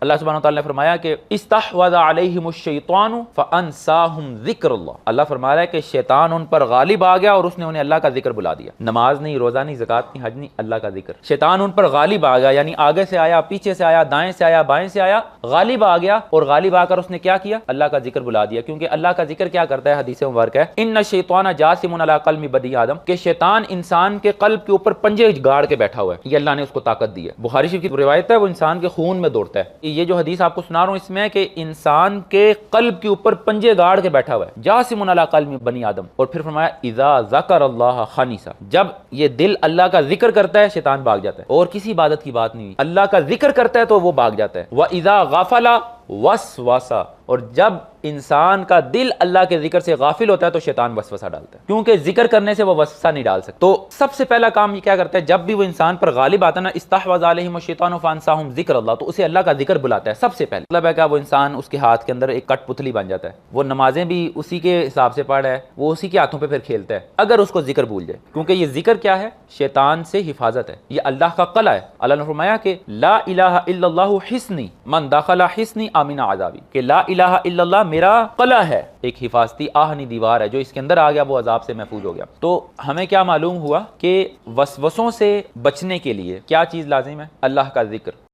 اللہ سبحانہ وتعالی نے فرمایا کہ استحوذ علیہم الشیطان فانساہم ذکر اللہ، اللہ فرما رہا ہے کہ شیطان ان پر غالب آ گیا اور اس نے انہیں اللہ کا ذکر بلا دیا۔ نماز نہیں، روزہ نہیں، زکوٰۃ نہیں، حج نہیں، اللہ کا ذکر۔ شیطان ان پر غالب آ گیا، یعنی آگے سے آیا، پیچھے سے آیا، دائیں سے آیا، بائیں سے آیا، غالب آ گیا، اور غالب آ کر اس نے کیا کیا؟ اللہ کا ذکر بلا دیا۔ کیونکہ اللہ کا ذکر کیا کرتا ہے؟ حدیث مبارک ہے ان الشیطان جاثم علی قلب بنی آدم، کہ شیطان انسان کے قلب کے اوپر پنجے گاڑ کے بیٹھا ہوا ہے، یہ اللہ نے اس کو طاقت دی ہے۔ بخاری شریف کی روایت ہے، وہ انسان کے خون میں دوڑتا ہے۔ یہ جو حدیث آپ کو سنا رہا ہوں اس میں ہے کہ انسان کے قلب کے اوپر پنجے گاڑ کے بیٹھا ہوا ہے، جاسم علی قلب بنی آدم۔ اور پھر فرمایا اذا ذکر اللہ خنسا، جب یہ دل اللہ کا ذکر کرتا ہے شیطان بھاگ جاتا ہے، اور کسی عبادت کی بات نہیں ہوئی، اللہ کا ذکر کرتا ہے تو وہ بھاگ جاتا ہے۔ واذا غفل وسوسا، اور جب انسان کا دل اللہ کے ذکر سے غافل ہوتا ہے تو شیطان وسوسہ ڈالتا ہے، کیونکہ ذکر کرنے سے وہ وسوسہ نہیں ڈال سکتا۔ تو سب سے پہلا کام یہ کیا کرتا ہے؟ جب بھی وہ انسان پر غالب آتا ہے نا، استحوذ علیہم الشیطان فانساہم ذکر اللہ، تو اسے اللہ کا ذکر بلاتا ہے سب سے پہلے۔ مطلب ہے کہ وہ انسان اس کے ہاتھ کے اندر ایک کٹ پتلی بن جاتا ہے، وہ نمازیں بھی اسی کے حساب سے پڑھ رہا ہے، وہ اسی کے ہاتھوں پہ پھر کھیلتا ہے اگر اس کو ذکر بھول جائے، کیونکہ یہ ذکر کیا ہے؟ شیطان سے حفاظت ہے، یہ اللہ کا قلعہ ہے۔ اللہ نے فرمایا کہ لا الہ الا اللہ حصنی من دخل حصنی آمن عذابی، کہ لا الہ الا اللہ میرا قلعہ ہے، ایک حفاظتی آہنی دیوار ہے، جو اس کے اندر آ گیا وہ عذاب سے محفوظ ہو گیا۔ تو ہمیں کیا معلوم ہوا کہ وسوسوں سے بچنے کے لیے کیا چیز لازم ہے؟ اللہ کا ذکر۔